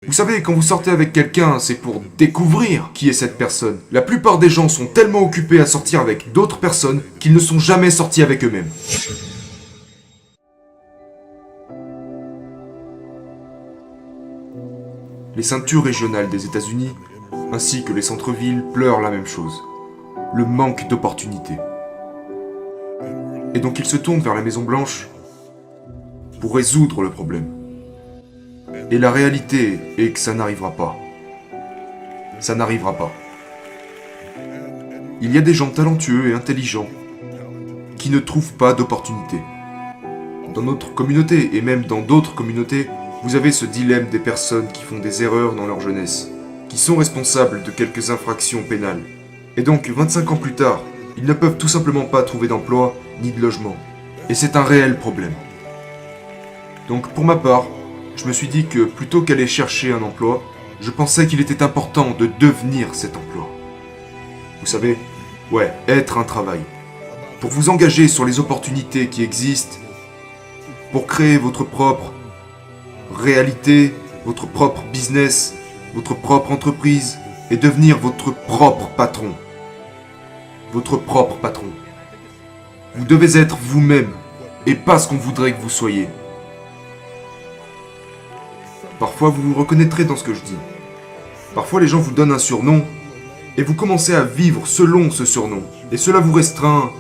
Vous savez, quand vous sortez avec quelqu'un, c'est pour découvrir qui est cette personne. La plupart des gens sont tellement occupés à sortir avec d'autres personnes qu'ils ne sont jamais sortis avec eux-mêmes. Les ceintures régionales des États-Unis, ainsi que les centres-villes, pleurent la même chose. Le manque d'opportunités. Et donc ils se tournent vers la Maison-Blanche pour résoudre le problème. Et la réalité est que ça n'arrivera pas. Ça n'arrivera pas. Il y a des gens talentueux et intelligents qui ne trouvent pas d'opportunités. Dans notre communauté, et même dans d'autres communautés, vous avez ce dilemme des personnes qui font des erreurs dans leur jeunesse, qui sont responsables de quelques infractions pénales. Et donc, 25 ans plus tard, ils ne peuvent tout simplement pas trouver d'emploi ni de logement. Et c'est un réel problème. Donc, pour ma part, je me suis dit que plutôt qu'aller chercher un emploi, je pensais qu'il était important de devenir cet emploi. Vous savez, ouais, être un travail. Pour vous engager sur les opportunités qui existent, pour créer votre propre réalité, votre propre business, votre propre entreprise, et devenir votre propre patron. Votre propre patron. Vous devez être vous-même, et pas ce qu'on voudrait que vous soyez. Parfois, vous vous reconnaîtrez dans ce que je dis. Parfois, les gens vous donnent un surnom, et vous commencez à vivre selon ce surnom. Et cela vous restreint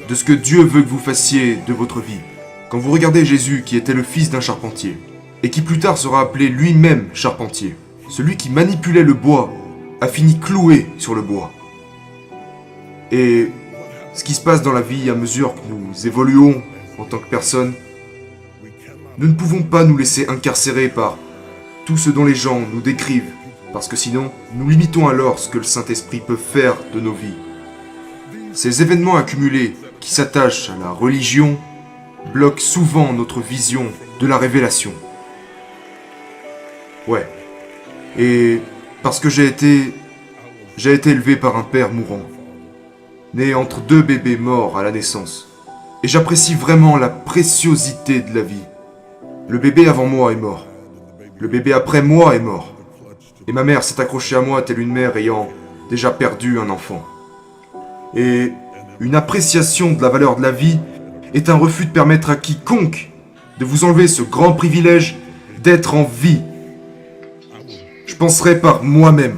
de ce que Dieu veut que vous fassiez de votre vie. Quand vous regardez Jésus, qui était le fils d'un charpentier, et qui plus tard sera appelé lui-même charpentier, celui qui manipulait le bois, a fini cloué sur le bois. Et ce qui se passe dans la vie à mesure que nous évoluons en tant que personne, nous ne pouvons pas nous laisser incarcérer par tout ce dont les gens nous décrivent, parce que sinon, nous limitons alors ce que le Saint-Esprit peut faire de nos vies. Ces événements accumulés qui s'attachent à la religion bloquent souvent notre vision de la révélation. Ouais. Et parce que j'ai été élevé par un père mourant, né entre deux bébés morts à la naissance. Et j'apprécie vraiment la préciosité de la vie. Le bébé avant moi est mort. Le bébé après moi est mort. Et ma mère s'est accrochée à moi telle une mère ayant déjà perdu un enfant. Et une appréciation de la valeur de la vie est un refus de permettre à quiconque de vous enlever ce grand privilège d'être en vie. Je penserai par moi-même.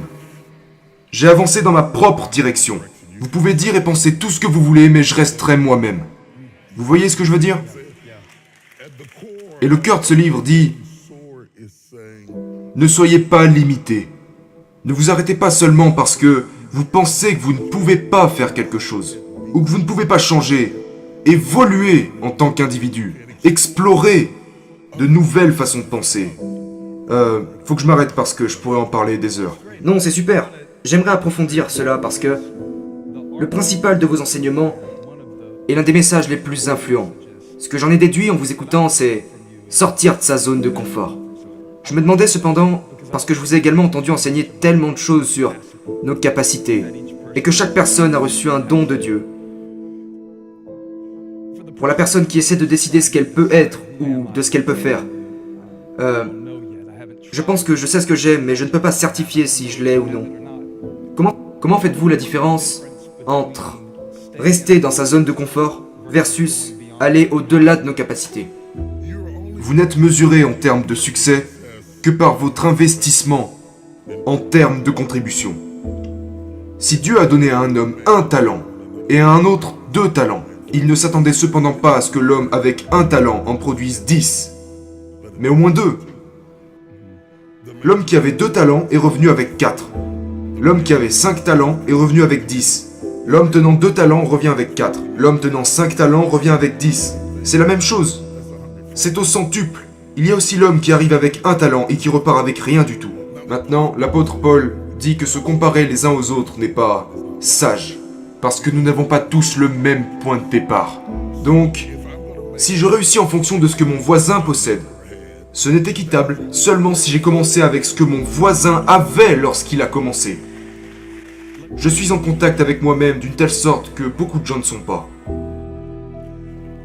J'ai avancé dans ma propre direction. Vous pouvez dire et penser tout ce que vous voulez, mais je resterai moi-même. Vous voyez ce que je veux dire? Et le cœur de ce livre dit: ne soyez pas limités. Ne vous arrêtez pas seulement parce que vous pensez que vous ne pouvez pas faire quelque chose, ou que vous ne pouvez pas changer. Évoluer en tant qu'individu. Explorer de nouvelles façons de penser. Faut que je m'arrête parce que je pourrais en parler des heures. Non, c'est super. J'aimerais approfondir cela parce que le principal de vos enseignements est l'un des messages les plus influents. Ce que j'en ai déduit en vous écoutant, c'est sortir de sa zone de confort. Je me demandais cependant, parce que je vous ai également entendu enseigner tellement de choses sur nos capacités, et que chaque personne a reçu un don de Dieu. Pour la personne qui essaie de décider ce qu'elle peut être ou de ce qu'elle peut faire, je pense que je sais ce que j'aime, mais je ne peux pas certifier si je l'ai ou non. Comment faites-vous la différence entre rester dans sa zone de confort versus aller au-delà de nos capacités? Vous n'êtes mesuré en termes de succès que par votre investissement en termes de contribution. Si Dieu a donné à un homme un talent et à un autre 2 talents, il ne s'attendait cependant pas à ce que l'homme avec un talent en produise 10, mais au moins 2. L'homme qui avait 2 talents est revenu avec 4. L'homme qui avait 5 talents est revenu avec 10. L'homme tenant 2 talents revient avec 4. L'homme tenant 5 talents revient avec 10. C'est la même chose. C'est au centuple. Il y a aussi l'homme qui arrive avec un talent et qui repart avec rien du tout. Maintenant, l'apôtre Paul dit que se comparer les uns aux autres n'est pas sage, parce que nous n'avons pas tous le même point de départ. Donc, si je réussis en fonction de ce que mon voisin possède, ce n'est équitable seulement si j'ai commencé avec ce que mon voisin avait lorsqu'il a commencé. Je suis en contact avec moi-même d'une telle sorte que beaucoup de gens ne sont pas.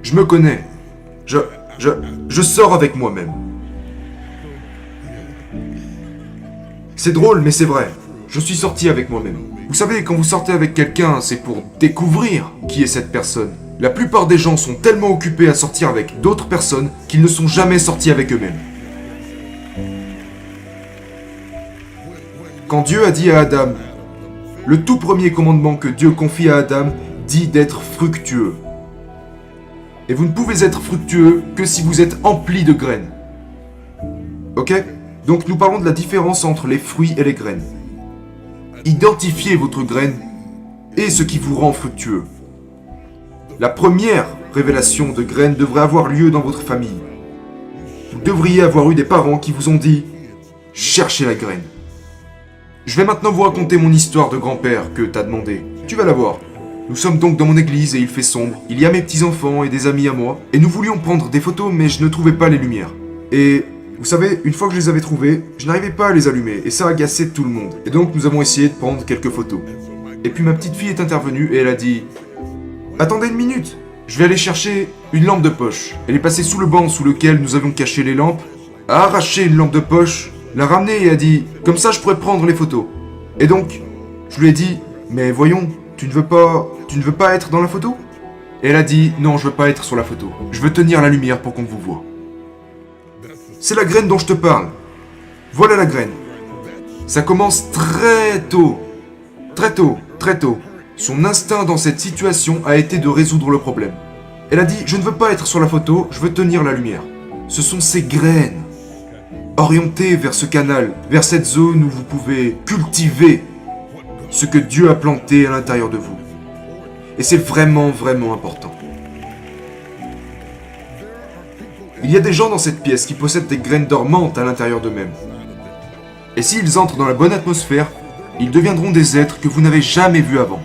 Je me connais. Je sors avec moi-même. C'est drôle, mais c'est vrai. Je suis sorti avec moi-même. Vous savez, quand vous sortez avec quelqu'un, c'est pour découvrir qui est cette personne. La plupart des gens sont tellement occupés à sortir avec d'autres personnes qu'ils ne sont jamais sortis avec eux-mêmes. Quand Dieu a dit à Adam, le tout premier commandement que Dieu confie à Adam dit d'être fructueux. Et vous ne pouvez être fructueux que si vous êtes empli de graines. Ok ? Donc nous parlons de la différence entre les fruits et les graines. Identifiez votre graine et ce qui vous rend fructueux. La première révélation de graines devrait avoir lieu dans votre famille. Vous devriez avoir eu des parents qui vous ont dit « Cherchez la graine ». Je vais maintenant vous raconter mon histoire de grand-père que t'as demandé. Tu vas la voir. Nous sommes donc dans mon église et il fait sombre. Il y a mes petits-enfants et des amis à moi. Et nous voulions prendre des photos mais je ne trouvais pas les lumières. Et vous savez, une fois que je les avais trouvées, je n'arrivais pas à les allumer et ça agaçait tout le monde. Et donc nous avons essayé de prendre quelques photos. Et puis ma petite fille est intervenue et elle a dit « Attendez une minute, je vais aller chercher une lampe de poche. » Elle est passée sous le banc sous lequel nous avions caché les lampes, a arraché une lampe de poche, l'a ramenée et a dit « Comme ça je pourrais prendre les photos. » Et donc, je lui ai dit « Mais voyons, tu ne veux pas être dans la photo ?» Et elle a dit « Non, je veux pas être sur la photo. Je veux tenir la lumière pour qu'on vous voie. » C'est la graine dont je te parle. Voilà la graine. Ça commence très tôt. Très tôt, très tôt. Son instinct dans cette situation a été de résoudre le problème. Elle a dit « Je ne veux pas être sur la photo, je veux tenir la lumière. » Ce sont ces graines, orientées vers ce canal, vers cette zone où vous pouvez cultiver ce que Dieu a planté à l'intérieur de vous. Et c'est vraiment, vraiment important. Il y a des gens dans cette pièce qui possèdent des graines dormantes à l'intérieur d'eux-mêmes. Et s'ils entrent dans la bonne atmosphère, ils deviendront des êtres que vous n'avez jamais vus avant.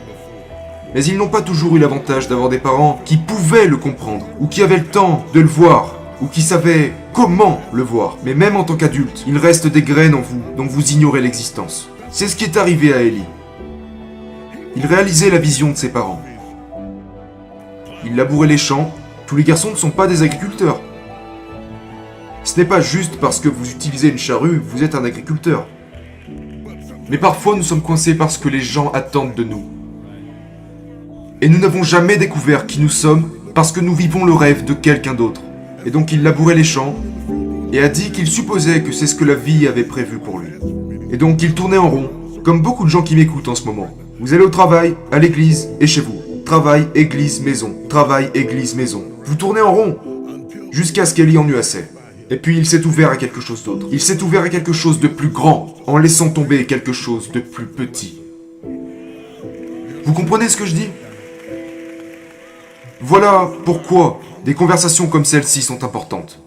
Mais ils n'ont pas toujours eu l'avantage d'avoir des parents qui pouvaient le comprendre, ou qui avaient le temps de le voir, ou qui savaient comment le voir. Mais même en tant qu'adulte, il reste des graines en vous dont vous ignorez l'existence. C'est ce qui est arrivé à Élie. Il réalisait la vision de ses parents. Il labourait les champs. Tous les garçons ne sont pas des agriculteurs. Ce n'est pas juste parce que vous utilisez une charrue, vous êtes un agriculteur. Mais parfois nous sommes coincés parce que les gens attendent de nous. Et nous n'avons jamais découvert qui nous sommes parce que nous vivons le rêve de quelqu'un d'autre. Et donc il labourait les champs et a dit qu'il supposait que c'est ce que la vie avait prévu pour lui. Et donc il tournait en rond, comme beaucoup de gens qui m'écoutent en ce moment. Vous allez au travail, à l'église et chez vous. Travail, église, maison. Travail, église, maison. Vous tournez en rond jusqu'à ce qu'Élie en eut assez. Et puis il s'est ouvert à quelque chose d'autre. Il s'est ouvert à quelque chose de plus grand, en laissant tomber quelque chose de plus petit. Vous comprenez ce que je dis ? Voilà pourquoi des conversations comme celle-ci sont importantes.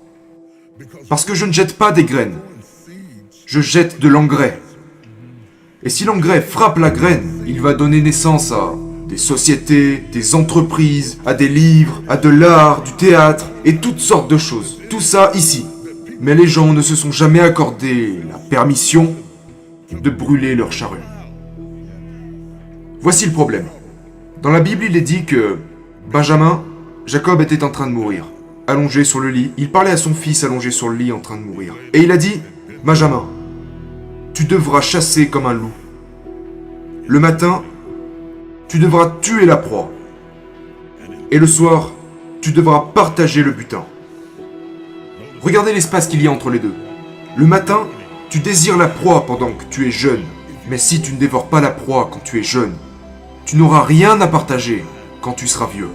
Parce que je ne jette pas des graines. Je jette de l'engrais. Et si l'engrais frappe la graine, il va donner naissance à des sociétés, des entreprises, à des livres, à de l'art, du théâtre et toutes sortes de choses. Tout ça ici. Mais les gens ne se sont jamais accordé la permission de brûler leur charrue. Voici le problème. Dans la Bible, il est dit que Benjamin, Jacob était en train de mourir. Allongé sur le lit, il parlait à son fils allongé sur le lit en train de mourir. Et il a dit, Benjamin, tu devras chasser comme un loup. Le matin, tu devras tuer la proie. Et le soir, tu devras partager le butin. Regardez l'espace qu'il y a entre les deux. Le matin, tu désires la proie pendant que tu es jeune. Mais si tu ne dévores pas la proie quand tu es jeune, tu n'auras rien à partager quand tu seras vieux.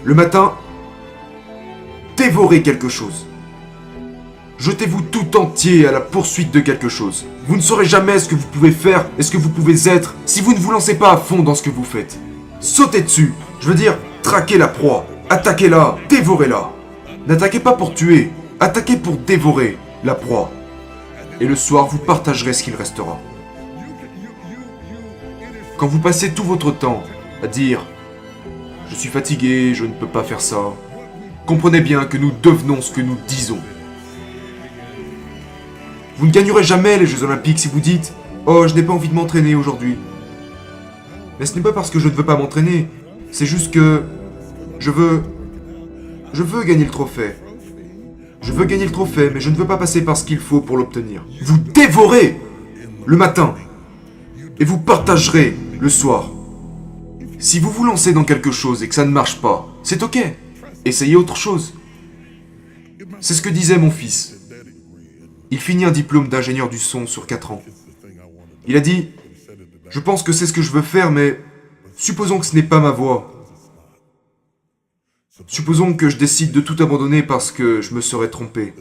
Le matin, dévorez quelque chose. Jetez-vous tout entier à la poursuite de quelque chose. Vous ne saurez jamais ce que vous pouvez faire et ce que vous pouvez être si vous ne vous lancez pas à fond dans ce que vous faites. Sautez dessus, je veux dire, traquez la proie, attaquez-la, dévorez-la. N'attaquez pas pour tuer, attaquez pour dévorer la proie. Et le soir, vous partagerez ce qu'il restera. Quand vous passez tout votre temps à dire « Je suis fatigué, je ne peux pas faire ça », comprenez bien que nous devenons ce que nous disons. Vous ne gagnerez jamais les Jeux Olympiques si vous dites « Oh, je n'ai pas envie de m'entraîner aujourd'hui ». Mais ce n'est pas parce que je ne veux pas m'entraîner, c'est juste que je veux gagner le trophée. Je veux gagner le trophée, mais je ne veux pas passer par ce qu'il faut pour l'obtenir. Vous dévorez le matin et vous partagerez le soir. Si vous vous lancez dans quelque chose et que ça ne marche pas, c'est ok. Essayez autre chose. C'est ce que disait mon fils. Il finit un diplôme d'ingénieur du son sur 4 ans. Il a dit « Je pense que c'est ce que je veux faire, mais supposons que ce n'est pas ma voie. Supposons que je décide de tout abandonner parce que je me serais trompé. »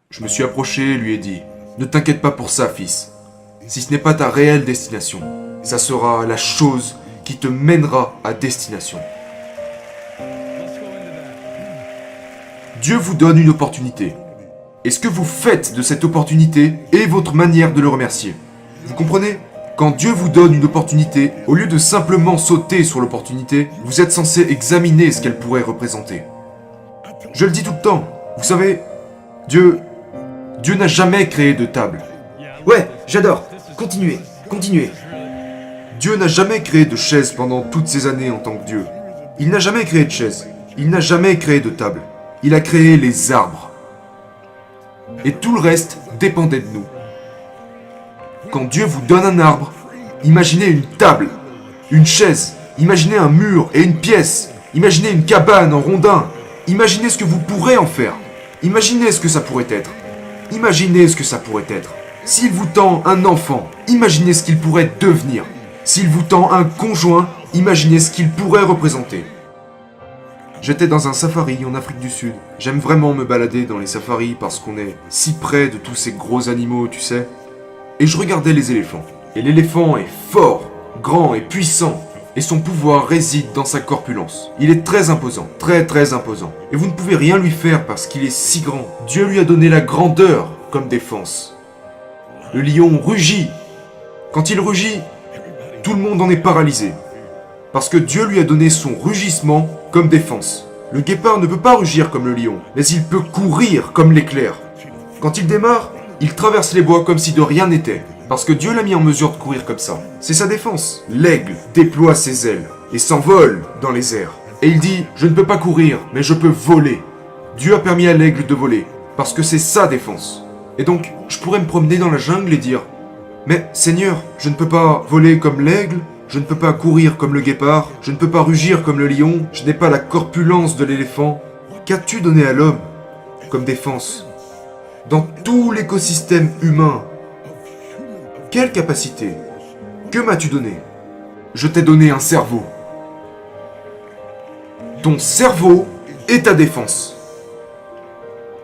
Je me suis approché et lui ai dit « Ne t'inquiète pas pour ça, fils. Si ce n'est pas ta réelle destination, ça sera la chose qui te mènera à destination. » Dieu vous donne une opportunité. Et ce que vous faites de cette opportunité est votre manière de le remercier. Vous comprenez ? Quand Dieu vous donne une opportunité, au lieu de simplement sauter sur l'opportunité, vous êtes censé examiner ce qu'elle pourrait représenter. Je le dis tout le temps. Vous savez, Dieu n'a jamais créé de table. Ouais, j'adore. Continuez, continuez. Dieu n'a jamais créé de chaise pendant toutes ces années en tant que Dieu. Il n'a jamais créé de chaise. Il n'a jamais créé de table. Il a créé les arbres. Et tout le reste dépendait de nous. Quand Dieu vous donne un arbre, imaginez une table, une chaise, imaginez un mur et une pièce, imaginez une cabane en rondin, imaginez ce que vous pourrez en faire, imaginez ce que ça pourrait être, imaginez ce que ça pourrait être. S'il vous tend un enfant, imaginez ce qu'il pourrait devenir. S'il vous tend un conjoint, imaginez ce qu'il pourrait représenter. J'étais dans un safari en Afrique du Sud. J'aime vraiment me balader dans les safaris parce qu'on est si près de tous ces gros animaux, tu sais. Et je regardais les éléphants. Et l'éléphant est fort, grand et puissant. Et son pouvoir réside dans sa corpulence. Il est très imposant, très très imposant. Et vous ne pouvez rien lui faire parce qu'il est si grand. Dieu lui a donné la grandeur comme défense. Le lion rugit. Quand il rugit, tout le monde en est paralysé. Parce que Dieu lui a donné son rugissement comme défense. Le guépard ne peut pas rugir comme le lion, mais il peut courir comme l'éclair. Quand il démarre, il traverse les bois comme si de rien n'était. Parce que Dieu l'a mis en mesure de courir comme ça. C'est sa défense. L'aigle déploie ses ailes et s'envole dans les airs. Et il dit, je ne peux pas courir, mais je peux voler. Dieu a permis à l'aigle de voler, parce que c'est sa défense. Et donc, je pourrais me promener dans la jungle et dire, mais Seigneur, je ne peux pas voler comme l'aigle, je ne peux pas courir comme le guépard, je ne peux pas rugir comme le lion, je n'ai pas la corpulence de l'éléphant. Qu'as-tu donné à l'homme comme défense? Dans tout l'écosystème humain, quelle capacité? Que m'as-tu donné? Je t'ai donné un cerveau. Ton cerveau est ta défense.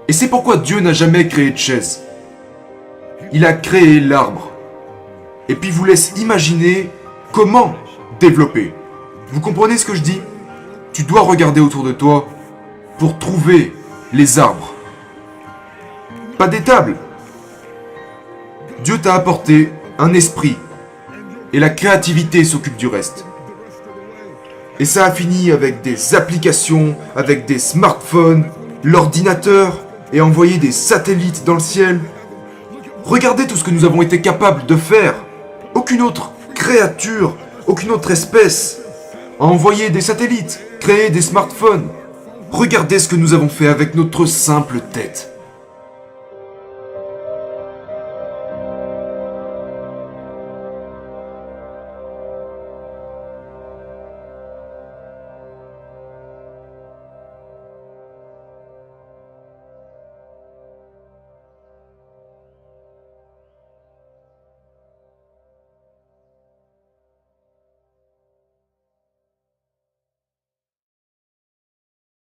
Et c'est pourquoi Dieu n'a jamais créé de chaise. Il a créé l'arbre. Et puis vous laisse imaginer comment développer. Vous comprenez ce que je dis? Tu dois regarder autour de toi pour trouver les arbres. Pas des tables. Dieu t'a apporté un esprit. Et la créativité s'occupe du reste. Et ça a fini avec des applications, avec des smartphones, l'ordinateur, et envoyer des satellites dans le ciel. Regardez tout ce que nous avons été capables de faire. Aucune autre créature, aucune autre espèce a envoyé des satellites, créé des smartphones. Regardez ce que nous avons fait avec notre simple tête.